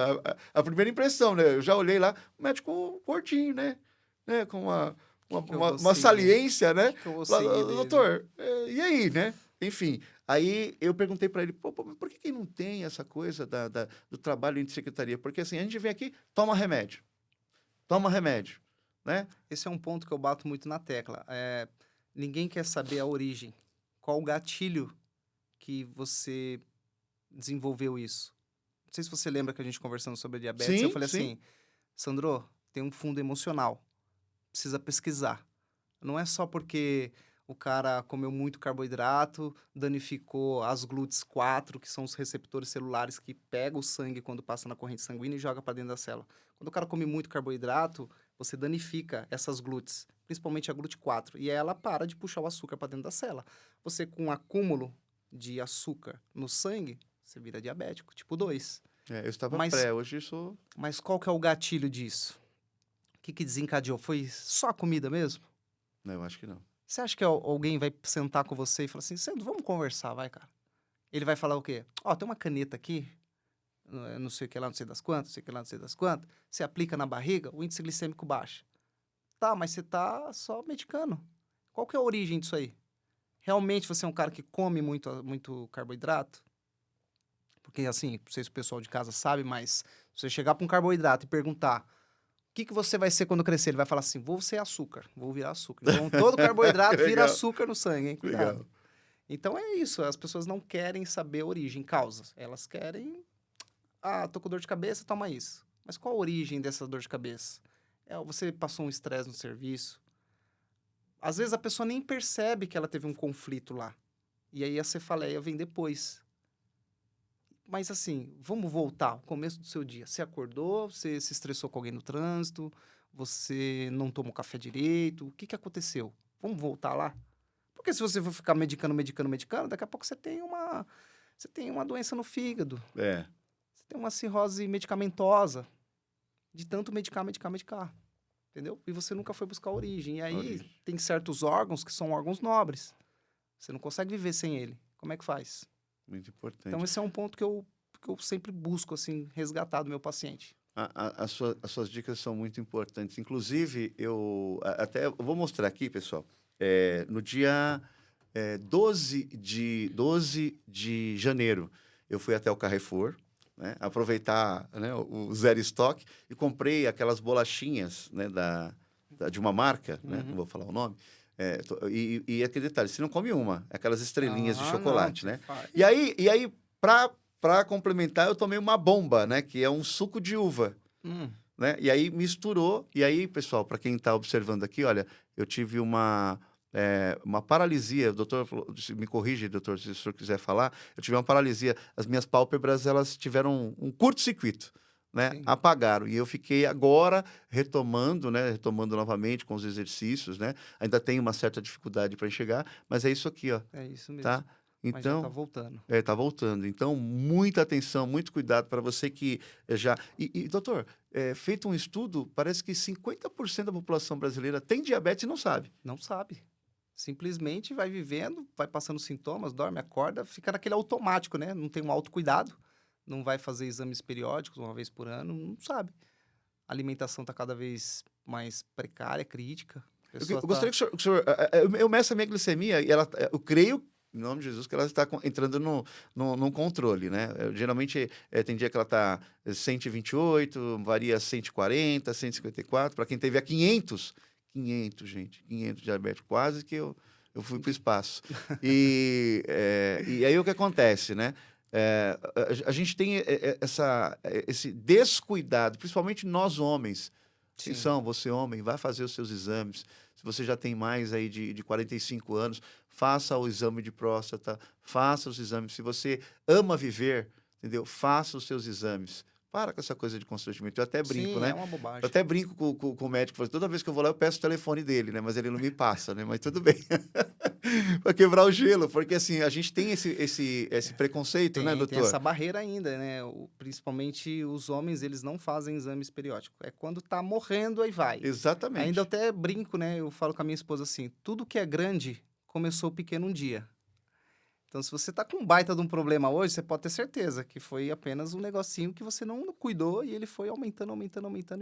a primeira impressão, né? Eu já olhei lá, o médico gordinho, né? Com uma saliência, né? Doutor, e aí, né? Enfim, aí eu perguntei para ele, por que não tem essa coisa do trabalho entre secretaria? Porque assim, a gente vem aqui, toma remédio, né? Esse é um ponto que eu bato muito na tecla. Ninguém quer saber a origem. Qual o gatilho que você desenvolveu isso? Não sei se você lembra que a gente conversando sobre diabetes, eu falei assim, Sandro, tem um fundo emocional, precisa pesquisar. Não é só porque o cara comeu muito carboidrato, danificou as GLUT4, que são os receptores celulares que pegam o sangue quando passa na corrente sanguínea e joga para dentro da célula. Quando o cara come muito carboidrato, você danifica essas GLUTs, principalmente a GLUT4, e ela para de puxar o açúcar para dentro da célula. Você, com um acúmulo de açúcar no sangue, você vira diabético, tipo 2. Eu estava hoje sou... Mas qual que é o gatilho disso? O que desencadeou? Foi só a comida mesmo? Não, eu acho que não. Você acha que alguém vai sentar com você e falar assim, Sandro, vamos conversar, vai, cara? Ele vai falar o quê? Tem uma caneta aqui, não sei o que lá, não sei das quantas, não sei o que lá, não sei das quantas. Você aplica na barriga, o índice glicêmico baixa. Tá, mas você tá só medicando. Qual que é a origem disso aí? Realmente você é um cara que come muito carboidrato? Porque, assim, não sei se o pessoal de casa sabe, mas se você chegar para um carboidrato e perguntar... O que você vai ser quando crescer? Ele vai falar assim, vou ser açúcar, vou virar açúcar. Então, todo carboidrato vira açúcar no sangue, hein? Cuidado. Legal. Então, é isso. As pessoas não querem saber a origem, causas. Elas querem... tô com dor de cabeça, toma isso. Mas qual a origem dessa dor de cabeça? Você passou um estresse no serviço. Às vezes a pessoa nem percebe que ela teve um conflito lá. E aí a cefaleia vem depois. Mas assim, vamos voltar ao começo do seu dia. Você acordou, você se estressou com alguém no trânsito, você não tomou café direito. O que aconteceu? Vamos voltar lá? Porque se você for ficar medicando, daqui a pouco você tem uma doença no fígado. É, Você tem uma cirrose medicamentosa. De tanto medicar. Entendeu? E você nunca foi buscar a origem. E aí origem. tem certos órgãos que são órgãos nobres. Você não consegue viver sem ele. Como é que faz? Muito importante. Então, esse é um ponto que eu sempre busco, assim, resgatar do meu paciente. As suas dicas são muito importantes. Inclusive, eu vou mostrar aqui, pessoal. No dia 12 de janeiro, eu fui até o Carrefour, né, aproveitar, né, o zero estoque e comprei aquelas bolachinhas, né, de uma marca, né, não vou falar o nome. E aquele detalhe, você não come uma, aquelas estrelinhas de chocolate, não, né? faz. E aí para complementar, eu tomei uma bomba, né, que é um suco de uva. Né? E aí misturou. E aí, pessoal, para quem está observando aqui, olha, eu tive uma paralisia. O doutor me corrige, doutor, se o senhor quiser falar. Eu tive uma paralisia. As minhas pálpebras, elas tiveram um curto-circuito, né? Sim. Apagaram. E eu fiquei agora retomando, né? Retomando novamente com os exercícios, né? Ainda tenho uma certa dificuldade para enxergar, mas é isso aqui, ó. É isso mesmo. Tá? Mas já tá Então, voltando. tá voltando. Então, muita atenção, muito cuidado para você que já. Doutor, feito um estudo, parece que 50% da população brasileira tem diabetes e não sabe. Não sabe. Simplesmente vai vivendo, vai passando sintomas, dorme, acorda, fica naquele automático, né? Não tem um autocuidado, não vai fazer exames periódicos uma vez por ano, não sabe. A alimentação está cada vez mais precária, crítica. A pessoa Eu gostaria que o senhor eu meço a minha glicemia e eu creio, em nome de Jesus, que ela está entrando num controle, né? Geralmente, tem dia que ela está 128, varia 140, 154. Para quem teve a 500, gente, 500 diabetes, quase que eu fui para o espaço. E aí o que acontece, né? A gente tem esse descuidado, principalmente nós homens. Sim. Atenção, você homem, vai fazer os seus exames. Se você já tem mais aí de 45 anos, faça o exame de próstata, faça os exames. Se você ama viver, entendeu? Faça os seus exames. Para com essa coisa de constrangimento. Eu até brinco, Sim, né? é uma Eu bobagem. até brinco com o médico. Toda vez que eu vou lá, eu peço o telefone dele, né? Mas ele não me passa, né? Mas tudo bem. Para quebrar o gelo. Porque, assim, a gente tem esse preconceito, né, Tem doutor? essa barreira ainda, né? Principalmente os homens, eles não fazem exames periódicos. É quando tá morrendo, aí vai. Ainda eu Exatamente. até brinco, né? Eu falo com a minha esposa assim, tudo que é grande começou pequeno um dia. Então, se você tá com um baita de um problema hoje, você pode ter certeza que foi apenas um negocinho que você não cuidou e ele foi aumentando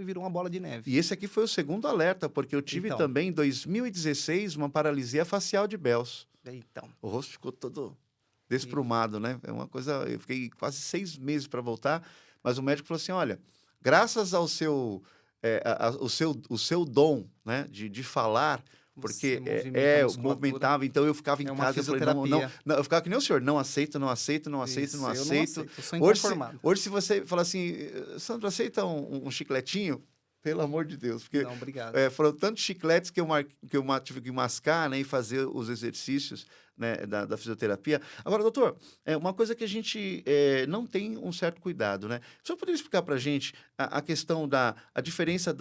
e virou uma bola de neve. E esse aqui foi o segundo alerta, porque eu tive Então. também, em 2016, uma paralisia facial de Bell's. Então, O rosto ficou todo desprumado, né? É uma coisa. Eu fiquei quase 6 meses para voltar, mas o médico falou assim: olha, graças ao seu dom, né, de falar, você porque movimenta a eu musculatura. movimentava, então eu ficava em É uma casa, eu falei, não, fisioterapia. não, eu ficava que nem o senhor, não aceito, não aceito, não aceito, não Isso, eu não aceito. aceito, eu sou Hoje, inconformado. hoje, se você falar assim, Sandro, aceita um chicletinho? Pelo amor de Deus, porque Não, obrigado. foram tantos chicletes que eu tive que mascar, né, e fazer os exercícios, né, da fisioterapia. Agora, doutor, uma coisa que a gente não tem um certo cuidado, né? O senhor poderia explicar para a gente a questão a diferença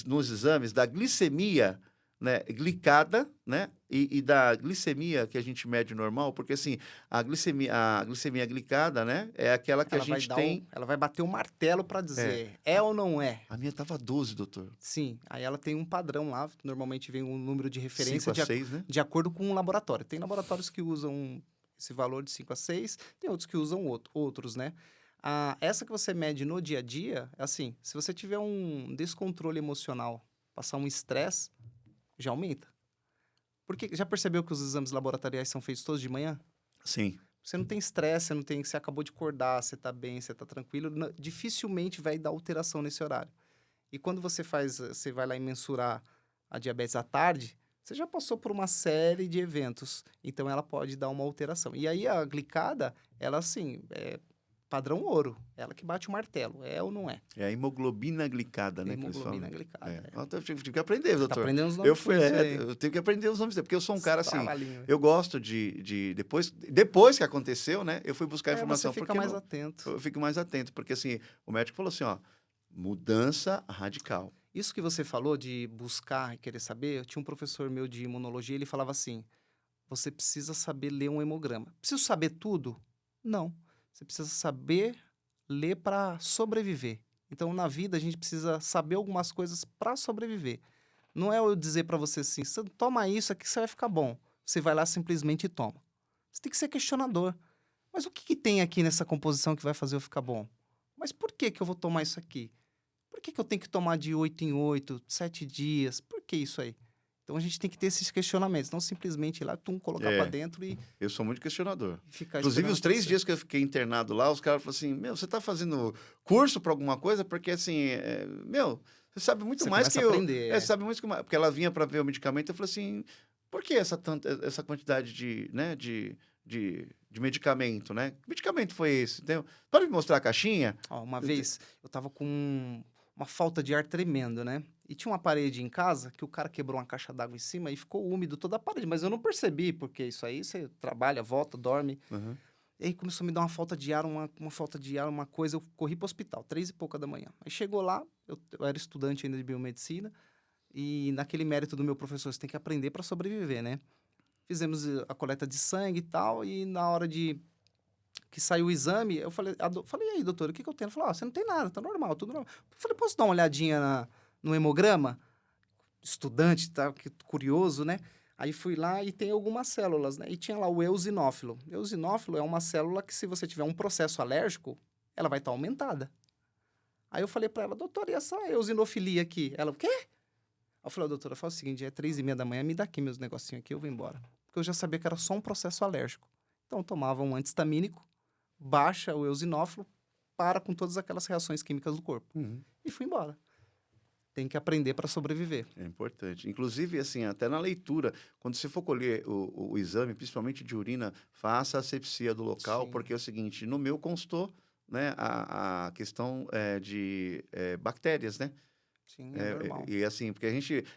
nos exames da glicemia, né, glicada, né, e da glicemia que a gente mede normal? Porque, assim, a glicemia glicada, né, é aquela que a Ela vai gente tem... ela vai bater o martelo para dizer é ou não é. A minha tava 12, doutor. Sim, aí ela tem um padrão lá, normalmente vem um número de 5 referência a 6, né? de acordo com o laboratório. Tem laboratórios que usam esse valor de 5 a 6, tem outros que usam outros, né? Essa que você mede no dia a dia, é assim, se você tiver um descontrole emocional, passar um estresse, já aumenta. Porque já percebeu que os exames laboratoriais são feitos todos de manhã? Sim. Você não tem estresse, você acabou de acordar, você tá bem, você tá tranquilo, dificilmente vai dar alteração nesse horário. E quando você vai lá e mensurar a diabetes à tarde, você já passou por uma série de eventos, então ela pode dar uma alteração. E aí a glicada, ela assim, padrão ouro. Ela que bate o martelo. É ou não é? É a hemoglobina glicada, né? Que eles falam. Hemoglobina glicada. É. Eu tive que aprender, Você tá doutor. aprendendo os nomes difíceis aí. Eu tive que aprender os nomes, porque eu sou um cara assim, Trava-língua. eu gosto depois que aconteceu, né? Eu fui buscar informação. Você fica mais atento. Eu fico mais atento, porque assim, o médico falou assim, ó, mudança radical. Isso que você falou de buscar e querer saber, eu tinha um professor meu de imunologia, ele falava assim, você precisa saber ler um hemograma. Preciso saber tudo? Não. Você precisa saber ler para sobreviver. Então, na vida, a gente precisa saber algumas coisas para sobreviver. Não é eu dizer para você assim, toma isso aqui que você vai ficar bom. Você vai lá simplesmente e toma. Você tem que ser questionador. Mas o que, que tem aqui nessa composição que vai fazer eu ficar bom? Mas por que, que eu vou tomar isso aqui? Por que, que eu tenho que tomar de 8 em 8, 7 dias? Por que isso aí? Então a gente tem que ter esses questionamentos, não simplesmente ir lá, colocar para dentro e Eu sou muito questionador. ficar Inclusive, os 3 acontecer. dias que eu fiquei internado lá, os caras falaram assim, meu, você tá fazendo curso para alguma coisa? Porque assim, você sabe muito Você mais começa que a eu. aprender, Você sabe muito mais. Porque ela vinha para ver o medicamento, eu falei assim, por que essa quantidade de medicamento, né? Que medicamento foi esse? Entendeu? Pode me mostrar a caixinha? Ó, uma vez eu tava com uma falta de ar tremendo, né? E tinha uma parede em casa que o cara quebrou uma caixa d'água em cima e ficou úmido toda a parede, mas eu não percebi, porque isso aí você trabalha, volta, dorme. Uhum. E aí começou a me dar uma falta de ar, uma falta de ar, uma coisa. Eu corri pro hospital, 3h pouca da manhã. Aí chegou lá, eu era estudante ainda de biomedicina, e naquele mérito do meu professor, você tem que aprender para sobreviver, né? Fizemos a coleta de sangue e tal, e na hora de que saiu o exame, eu falei, falei, e aí, doutor, o que, que eu tenho? Ela falou, você não tem nada, tá normal, tudo normal. Eu falei, posso dar uma olhadinha no hemograma? Estudante, tá? Curioso, né? Aí fui lá e tem algumas células, né? E tinha lá o eosinófilo. Eosinófilo é uma célula que, se você tiver um processo alérgico, ela vai estar aumentada. Aí eu falei para ela, doutora, e essa eosinofilia aqui? Ela, o quê? Aí eu falei, doutora, faz o seguinte, é 3h30 da manhã, me dá aqui meus negocinhos aqui, eu vou embora. Porque eu já sabia que era só um processo alérgico. Então eu tomava um antistamínico, baixa o eosinófilo, para com todas aquelas reações químicas do corpo. Uhum. E fui embora. Tem que aprender para sobreviver. É importante. Inclusive, assim, até na leitura, quando você for colher o exame, principalmente de urina, faça a asepsia do local, Sim. porque é o seguinte, no meu constou, né, a questão de bactérias, né? Sim, é normal. E assim, porque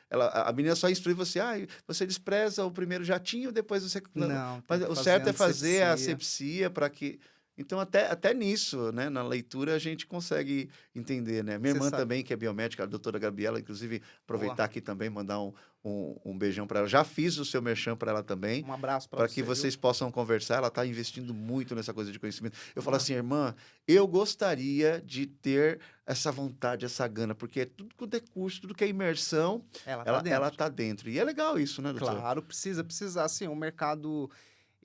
a menina só instrui você, você despreza o primeiro jatinho, depois você... Não, tem Mas que o fazer certo é fazer a antisepsia. asepsia para que... Então, até nisso, né, na leitura, a gente consegue entender, né? Minha Você irmã sabe. também, que é biomédica, a doutora Gabriela, inclusive, Boa. aproveitar aqui também, mandar um beijão para ela. Já fiz o seu merchan para ela também, Um abraço para para você, que viu? vocês possam conversar. Ela está investindo muito nessa coisa de conhecimento. Eu falo Boa. assim, irmã, eu gostaria de ter essa vontade, essa gana, porque tudo que é curso, tudo que é imersão, Ela tá dentro. ela tá dentro. E é legal isso, né, doutor? Claro, precisa. Assim, o mercado,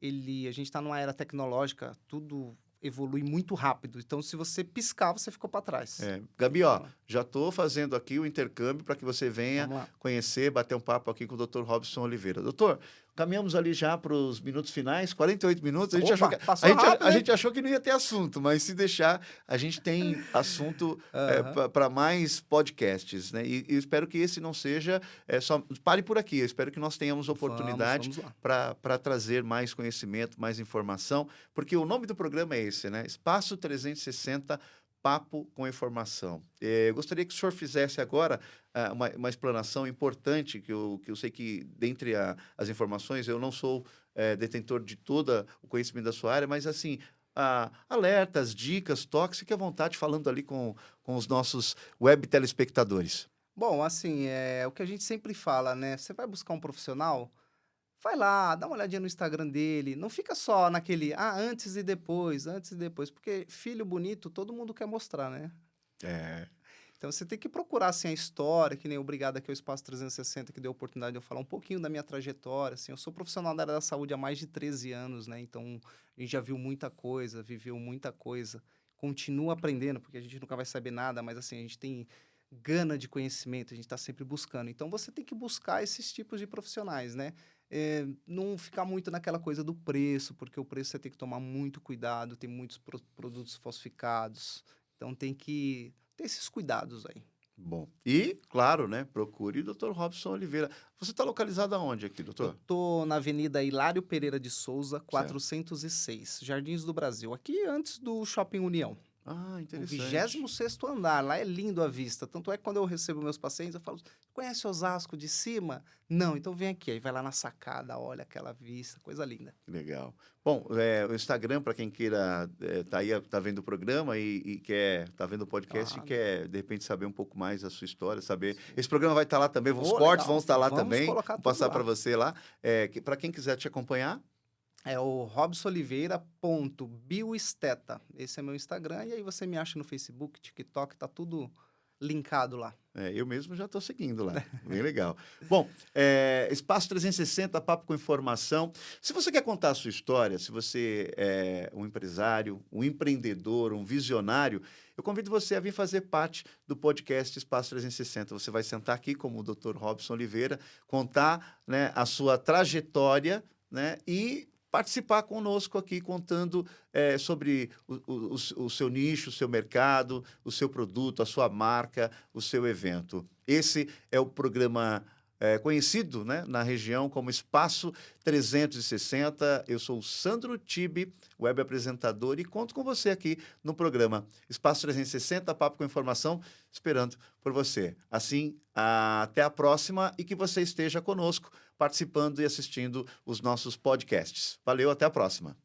a gente está numa era tecnológica, tudo evolui muito rápido. Então, se você piscar, você ficou para trás. Gabi, ó, já estou fazendo aqui o intercâmbio para que você venha Vamos lá. conhecer, bater um papo aqui com o Dr. Robson Oliveira. Doutor, caminhamos ali já para os minutos finais, 48 minutos. Opa, passou rápido, a hein? gente achou que não ia ter assunto, mas se deixar, a gente tem assunto Aham. para mais podcasts, né? E espero que esse não seja só... Pare por aqui, eu espero que nós tenhamos oportunidade Vamos lá. para trazer mais conhecimento, mais informação, porque o nome do programa é esse, né? Espaço 360 Papo com Informação. Eu gostaria que o senhor fizesse agora uma explanação importante, que eu sei que, dentre as informações, eu não sou detentor de todo o conhecimento da sua área, mas, assim, alertas, dicas, toques, fique à vontade falando ali com os nossos web telespectadores. Bom, assim, é o que a gente sempre fala, né? Você vai buscar um profissional, vai lá, dá uma olhadinha no Instagram dele. Não fica só naquele, antes e depois, porque filho bonito todo mundo quer mostrar, né? É, Então você tem que procurar assim a história, que nem obrigado aqui ao Espaço 360, que deu a oportunidade de eu falar um pouquinho da minha trajetória. Assim, eu sou profissional da área da saúde há mais de 13 anos, né? Então a gente já viu muita coisa, viveu muita coisa, continua aprendendo, porque a gente nunca vai saber nada, mas assim, a gente tem gana de conhecimento, a gente está sempre buscando. Então você tem que buscar esses tipos de profissionais, né? Não ficar muito naquela coisa do preço, porque o preço você tem que tomar muito cuidado, tem muitos produtos falsificados. Então tem que ter esses cuidados aí. Bom. E, claro, né? Procure o Dr. Robson Oliveira. Você está localizado aonde aqui, Eu doutor? tô na Avenida Hilário Pereira de Souza, Certo. 406, Jardins do Brasil, aqui antes do Shopping União. Ah, No interessante. 26º andar, lá é lindo a vista. Tanto é que quando eu recebo meus pacientes, eu falo: "Conhece Osasco de cima?" "Não", então vem aqui. Aí vai lá na sacada, olha aquela vista, coisa linda. Que legal. Bom, o Instagram, para quem queira, tá aí, tá vendo o programa e quer, tá vendo o podcast e Ah, quer, de repente, saber um pouco mais da sua história, saber. sim. Esse programa vai estar lá também, os Ô, cortes vão legal. estar lá Vamos também, colocar vou tudo passar para lá. você lá. Para quem quiser te acompanhar, É o robsoliveira.bioesteta. Esse é meu Instagram, e aí você me acha no Facebook, TikTok, tá tudo linkado lá. eu mesmo já estou seguindo lá. Bem legal. Bom, Espaço 360, papo com informação. Se você quer contar a sua história, se você é um empresário, um empreendedor, um visionário, eu convido você a vir fazer parte do podcast Espaço 360. Você vai sentar aqui como o Dr. Robson Oliveira, contar, né, a sua trajetória, né, e participar conosco aqui contando sobre o seu nicho, o seu mercado, o seu produto, a sua marca, o seu evento. Esse é o programa conhecido, né, na região como Espaço 360. Eu sou o Sandro Tibe, web apresentador, e conto com você aqui no programa Espaço 360, papo com informação, esperando por você. Assim, até a próxima e que você esteja conosco, participando e assistindo os nossos podcasts. Valeu, até a próxima.